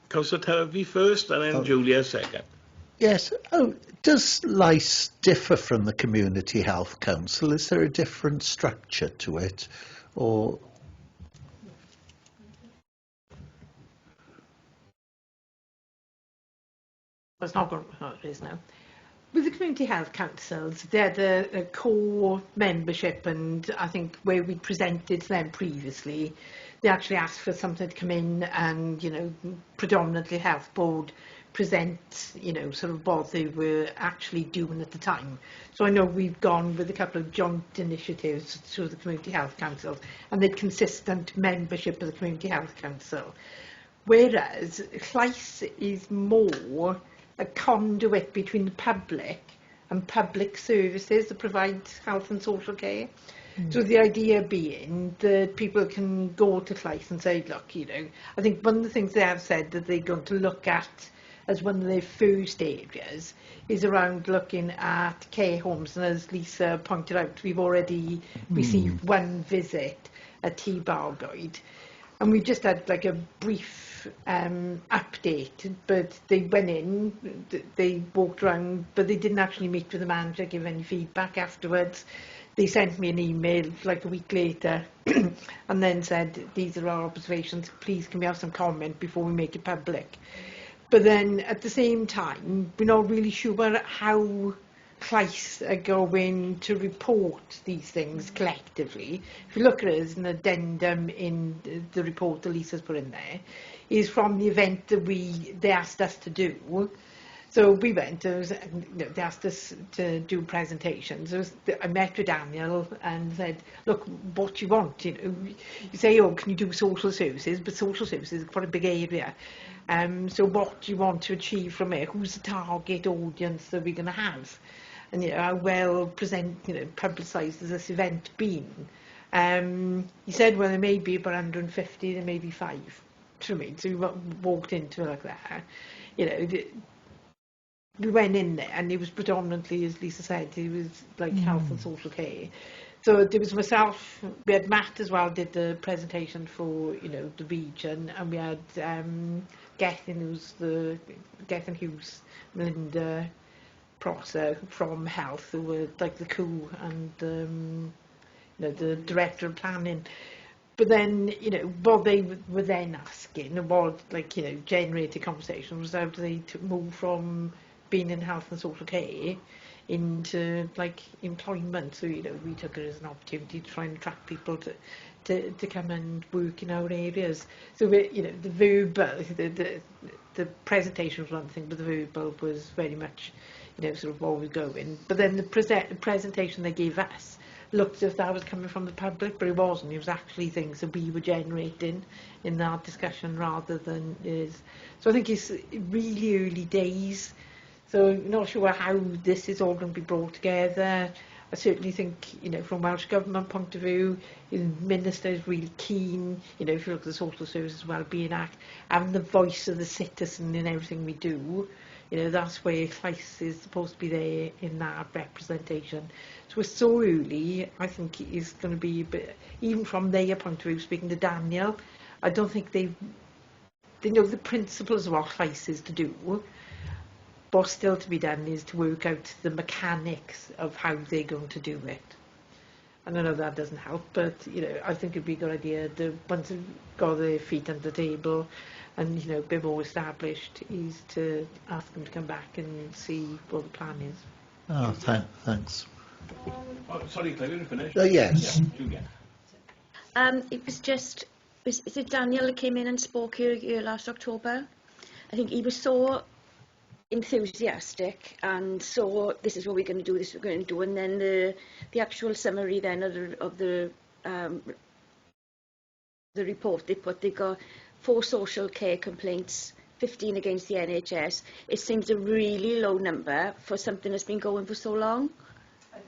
Councillor Turvey first, and then Julia second. Yes. Does Llais differ from the Community Health Council? Is there a different structure to it, or? It's not going. Oh, it is now. With the Community Health Councils, they're the core membership, and I think where we presented to them previously, they actually asked for something to come in and, you know, predominantly Health Board present, you know, sort of what they were actually doing at the time. So I know we've gone with a couple of joint initiatives through the Community Health Council, and the consistent membership of the Community Health Council. Whereas Llais is more a conduit between the public and public services that provide health and social care. So the idea being that people can go to Llais and say, look, you know, I think one of the things they have said that they're going to look at as one of their first areas is around looking at care homes. And as Lisa pointed out, we've already received one visit at T Bargoed. And we just had like a brief update, but they went in, they walked around, but they didn't actually meet with the manager, give any feedback afterwards. They sent me an email like a week later and then said, these are our observations, please can we have some comment before we make it public. But then at the same time, we're not really sure how Llais are going to report these things collectively. If you look at it as an addendum in the report that Lisa's put in there, is from the event that they asked us to do. So we went, they asked us to do presentations. I met with Daniel and said, look, what do you want? You know, you say, oh, can you do social services? But social services is quite a big area. So what do you want to achieve from it? Who's the target audience that we're going to have? And you know, how well publicised has this event been? He said, well, there may be about 150, there may be 5. To me, so we walked into it like that. You know, we went in there, and it was predominantly, as Lisa said, it was like health and social care. So there was myself. We had Matt as well, did the presentation for the region, and we had Gethin Hughes, Melinda Prosser from Health, who were like the coup and the director of planning. But then, what they were then asking, what generated conversation was how do they move from been in health and social care into like employment. So, you know, we took it as an opportunity to try and attract people to come and work in our areas. So, you know, the verbal, the presentation was one thing, but the verbal was very much, you know, sort of always going. But then the presentation they gave us looked as if that was coming from the public, but it wasn't. It was actually things that we were generating in that discussion rather than is. So I think it's really early days. So I'm not sure how this is all going to be brought together. I certainly think, you know, from Welsh Government point of view, the Minister is really keen, you know, if you look at the Social Services Wellbeing Act, having the voice of the citizen in everything we do. You know, that's where Llais is supposed to be there in that representation. So we're so early, I think it is going to be a bit, even from their point of view, speaking to Daniel, I don't think they know the principles of what Llais is to do. What's still to be done is to work out the mechanics of how they're going to do it. And I know that doesn't help, but, you know, I think it'd be a good idea to, once they've got their feet under the table and, you know, a bit more established, is to ask them to come back and see what the plan is. Oh, thanks. Oh, sorry, Claire, didn't finish. Yes. Yeah, It was just, is it Daniel that came in and spoke here last October? I think he was so enthusiastic and so this is what we're going to do, this is what we're going to do, and then the actual summary then of the report they got 4 social care complaints, 15 against the NHS. It seems a really low number for something that's been going for so long. I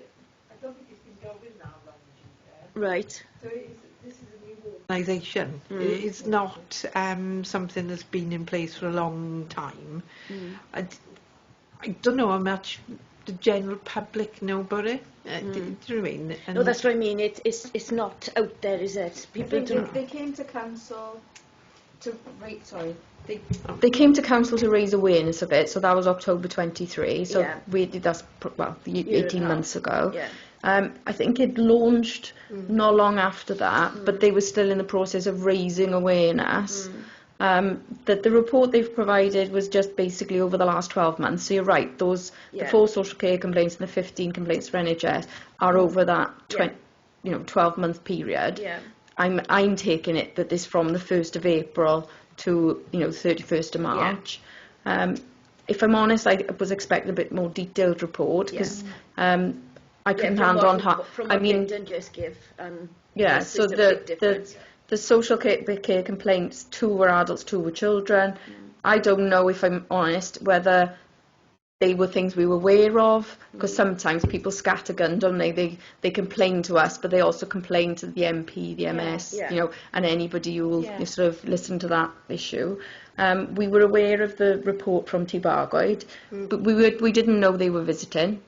don't think it's been going that long, Right. So this is a new organisation. It's not something that's been in place for a long time. I don't know how much the general public know about it. Do you know what I mean? And No, that's what I mean. It's not out there, is it? People don't. They came to council to They came to council to raise awareness of it. So that was October 23. So Yeah. we did that 18 months ago. Yeah. I think it launched not long after that, but they were still in the process of raising awareness. That the report they've provided was just basically over the last 12 months. So you're right, the 4 social care complaints and the 15 complaints for NHS are over that 12-month period. Yeah. I'm taking it that this from the 1st of April to 31st of March. If I'm honest, I was expecting a bit more detailed report because I couldn't hand on her. From what Lyndon just give. So the social care complaints, 2 were adults, 2 were children. I don't know, if I'm honest, whether they were things we were aware of, because sometimes people scattergun, don't they? They complain to us, but they also complain to the MP, the MS, and anybody who will sort of listen to that issue. We were aware of the report from Tbargoed, but we didn't know they were visiting,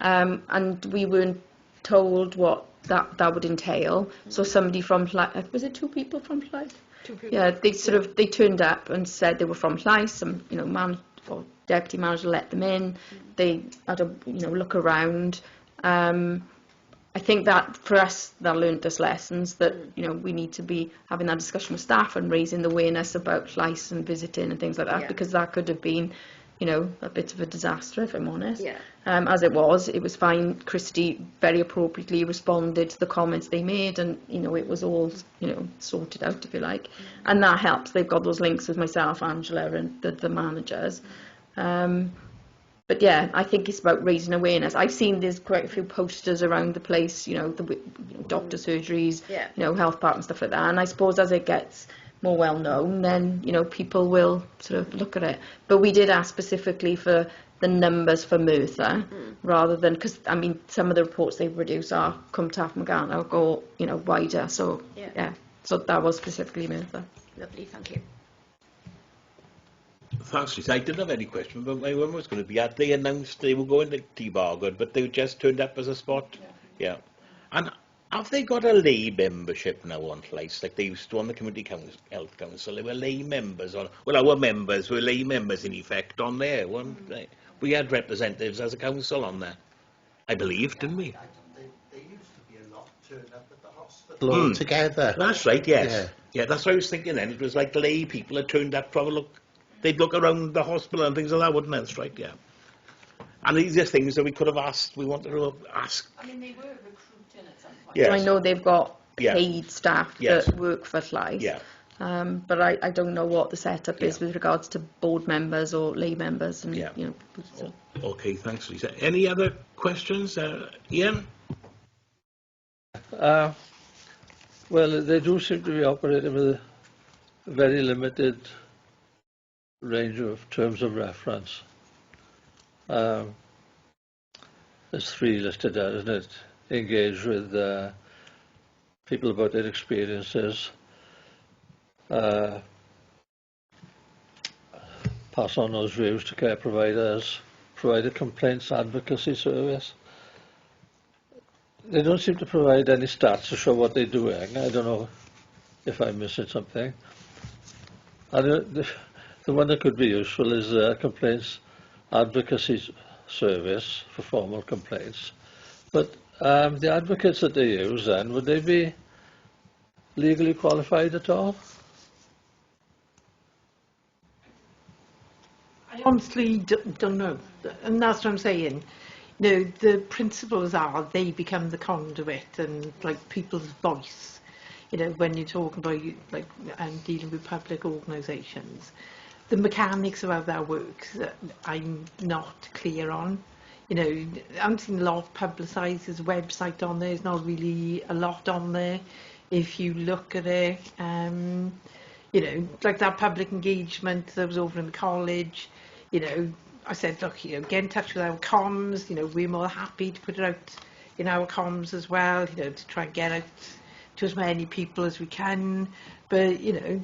and we weren't told what that would entail. So somebody from was it 2 people from Llais? 2 people. Yeah, they turned up and said they were from Llais. Some man or deputy manager let them in. They had a look around. I think that for us that learned us lessons that we need to be having that discussion with staff and raising the awareness about Llais and visiting and things like that, because that could have been a bit of a disaster, if I'm honest. As it was fine. Christy very appropriately responded to the comments they made, and it was all sorted out, if you like, and that helps. They've got those links with myself, Angela, and the managers. But yeah, I think it's about raising awareness. I've seen there's quite a few posters around the place, the doctor surgeries, health park and stuff like that. And I suppose as it gets more well known, then people will sort of look at it. But we did ask specifically for the numbers for Merthyr, rather than, because I mean some of the reports they produce are Cwmtaf Morgana or go wider. So so that was specifically Merthyr. Lovely, thank you. Thanks, Lisa. I didn't have any question, but my one was going to be, had they announced they were going to Tbargoed, but they just turned up as a spot? Yeah. And have they got a lay membership now on Llais, like they used to on the Community Health Council? They were lay members on. Well, our members were lay members in effect on there, weren't they? We had representatives as a council on there, I believe, didn't we? There used to be a lot turned up at the hospital all together. That's right. Yes. Yeah, that's what I was thinking. Then it was like lay people that turned up to have a look. They'd look around the hospital and things like that, wouldn't they? That's right. Yeah. And these are things that we could have asked, we wanted to ask. I mean, they were recruiting at some point. Yes. So I know they've got Yeah. paid staff Yes. that work for Llais. Yeah. But I don't know what the setup is Yeah. with regards to board members or lay members. And, Yeah. you know, so. Okay, thanks, Lisa. Any other questions? Ian? Well, they do seem to be operating with a very limited range of terms of reference. There's 3 listed there, isn't it? Engage with people about their experiences, pass on those views to care providers, provide a complaints advocacy service. They don't seem to provide any stats to show what they're doing. I don't know if I'm missing something. And the one that could be useful is a complaints advocacy service for formal complaints. But the advocates that they use then, would they be legally qualified at all? I honestly don't know, and that's what I'm saying. You know, the principles are they become the conduit and like people's voice. You know, when you're talking about like dealing with public organisations, the mechanics of how that works, I'm not clear on. You know, I haven't seen a lot publicised. There's a website on there. There's not really a lot on there. If you look at it, you know, like that public engagement that was over in the college, you know, I said, look, you know, get in touch with our comms, you know, we're more happy to put it out in our comms as well, you know, to try and get out to as many people as we can. But, you know,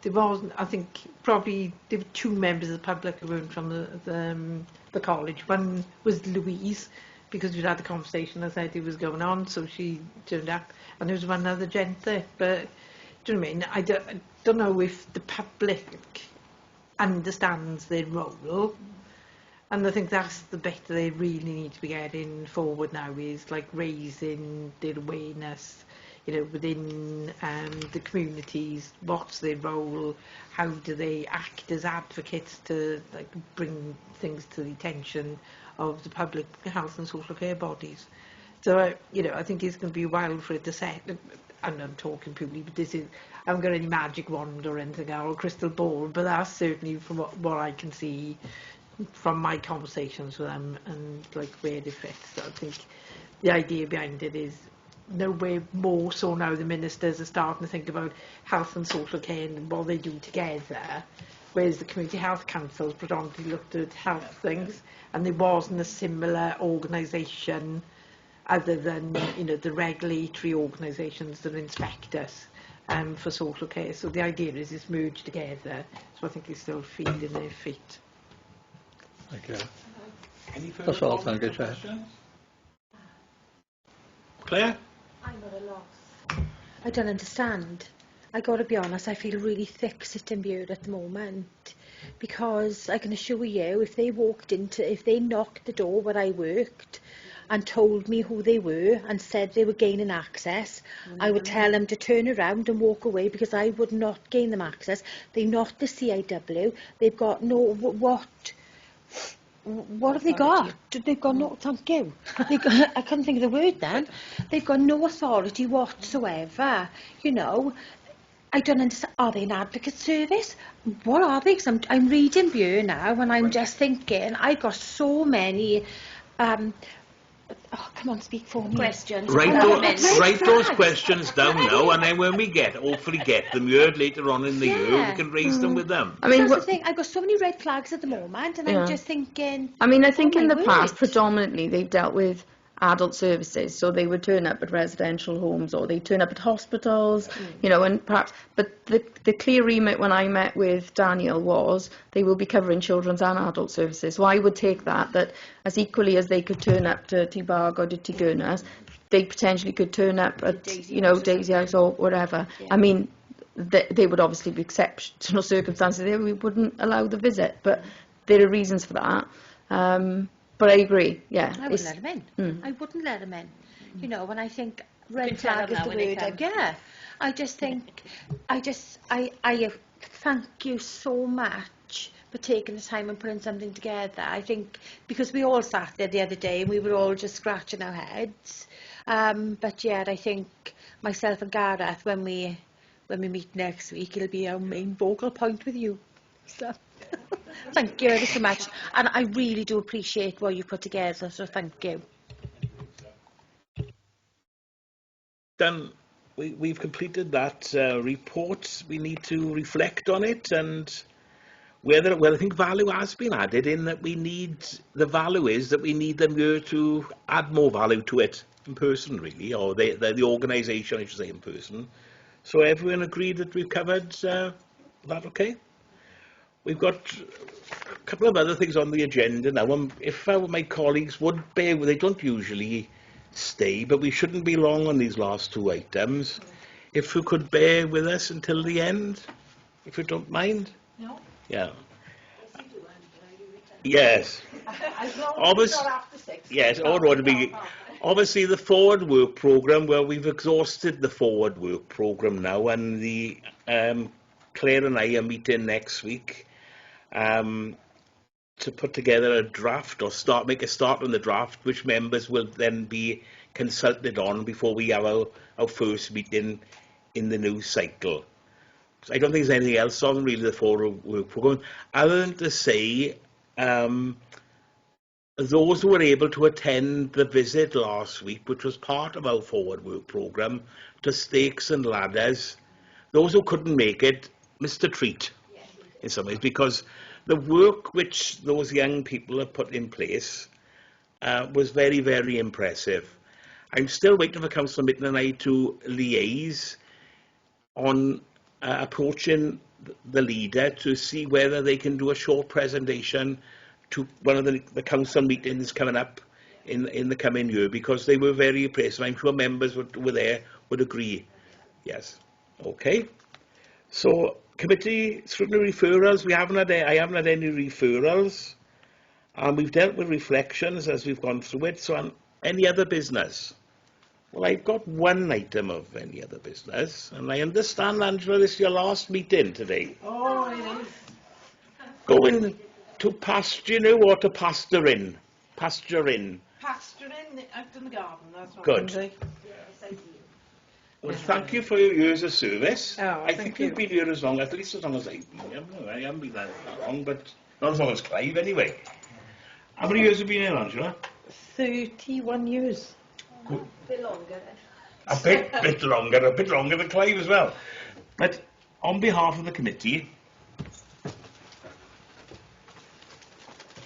there wasn't, I think, probably there were 2 members of the public who weren't from the college. One was Louise, because we'd had the conversation, I said it was going on, so she turned up. And there was one other gent there. But, do you know what I mean? I don't know if the public understands their role. And I think that's the bit they really need to be getting forward now, is like raising their awareness, you know, within the communities. What's their role? How do they act as advocates to like bring things to the attention of the public health and social care bodies? So you know, I think it's going to be a while for it to set. And I'm talking purely, but this is, I haven't got any magic wand or anything or crystal ball, but that's certainly from what I can see from my conversations with them and like where they fit. So I think the idea behind it is nowhere more so now the ministers are starting to think about health and social care and what they do together, whereas the community health councils predominantly looked at health things, and there wasn't a similar organisation other than, you know, the regulatory organisations that inspect us for social care. So the idea is it's merged together, so I think it's still feeding their feet. Thank you. Any further That's all, comments thank you, or Chair. questions? Claire? I'm at a loss. I don't understand. I got to be honest, I feel really thick sitting here at the moment, because I can assure you, if they knocked the door where I worked and told me who they were and said they were gaining access, I would tell them to turn around and walk away, because I would not gain them access. They're not the CIW. They've got no, what have they got? They've got no, thank you. I couldn't think of the word then. They've got no authority whatsoever, you know. I don't understand. Are they an advocate service? What are they? 'Cause I'm reading here now, and I'm just thinking, I've got so many, oh, come on, speak for me. Questions. Write those questions down now, and then when we hopefully get them heard later on in the year, we can raise them with them. I mean, That's the thing. I've got so many red flags at the moment, and Yeah. I'm just thinking. I mean, I think oh in my the past, word. predominantly, they've dealt with adult services, so they would turn up at residential homes or they turn up at hospitals, you know, and perhaps, but the clear remit when I met with Daniel was they will be covering children's and adult services. So I would take that as equally as they could turn up to T-Bag or to Tigurnas, they potentially could turn up at, you know, Daisy House or whatever. Yeah. I mean, they would obviously be exceptional circumstances there, we wouldn't allow the visit, but there are reasons for that. But I agree, yeah. I wouldn't let them in. I wouldn't let them in. You know, when I think red can tell flag them is now the when they word, come. yeah. I just think, I thank you so much for taking the time and putting something together. I think because we all sat there the other day and we were all just scratching our heads. But yeah, I think myself and Gareth, when we meet next week, it'll be our main vocal point with you. So thank you ever so much, and I really do appreciate what you put together. So thank you. Done. We've completed that report. We need to reflect on it, and whether, well, I think value has been added in that we need, the value is that we need them here to add more value to it in person, really, or the organisation, I should say, in person. So everyone agreed that we've covered that, okay? We've got a couple of other things on the agenda now. If my colleagues would bear with, they don't usually stay, but we shouldn't be long on these last two items. If you could bear with us until the end, if you don't mind. No. Yeah. Yes. As long as Obvious, it's not after 6. yes, obviously the forward work programme, well, we've exhausted the forward work programme now, and the Claire and I are meeting next week to put together a draft, or make a start on the draft, which members will then be consulted on before we have our first meeting in the new cycle. So I don't think there's anything else on really the forward work programme, other than to say those who were able to attend the visit last week, which was part of our forward work programme, to Stakes and Ladders, those who couldn't make it missed a treat in some ways, because the work which those young people have put in place was very, very impressive. I'm still waiting for Councillor Mitten and I to liaise on approaching the leader to see whether they can do a short presentation to one of the council meetings coming up in the coming year, because they were very impressed, and I'm sure members were there would agree. Yes. Okay. So, committee scrutiny referrals, I haven't had any referrals, and we've dealt with reflections as we've gone through it. So, any other business? Well, I've got one item of any other business, and I understand, Angela, this is your last meeting today. Oh, it is. Going to pasture or to pasture in? Pasturing out in the garden, that's what Good. I'm saying. Well, thank you for your years of service. Oh, I think you've been here as long, at least as long as I've been here. I haven't been that long, but not as long as Clive anyway. How many years have you been here, Angela? 31 years. Good. A bit longer. A bit longer than Clive as well. But on behalf of the committee,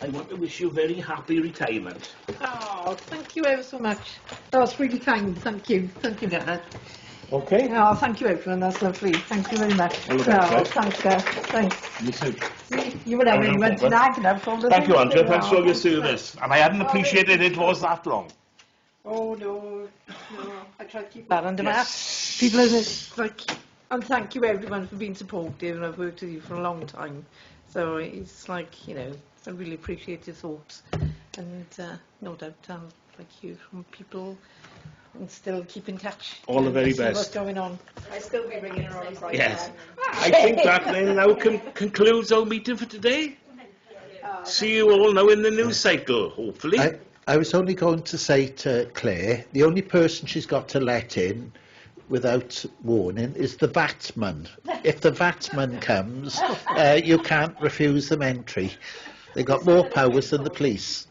I want to wish you a very happy retirement. Oh, thank you ever so much. That was really kind. Thank you. Thank you, Gareth. Okay. Oh, thank you, everyone. That's lovely. Thank you very much. All the best, Oh, right? thanks, Gareth. Thanks. You too. You were there when you went to Nag and I've Thank you, Angela. Thanks for all your service. And I hadn't appreciated it was that long. Oh, no. I try to keep that under wraps. People are just like, and thank you, everyone, for being supportive. And I've worked with you for a long time. So it's like, I really appreciate your thoughts. And no doubt I'll hear from people and still keep in touch. All the very see best. What's going on? I still be ringing her on Friday. Yes. I think that then now concludes our meeting for today. See you all now in the new cycle, hopefully. I was only going to say to Claire, the only person she's got to let in without warning is the Vatman. If the Vatman comes, you can't refuse them entry. They've got more powers than the police.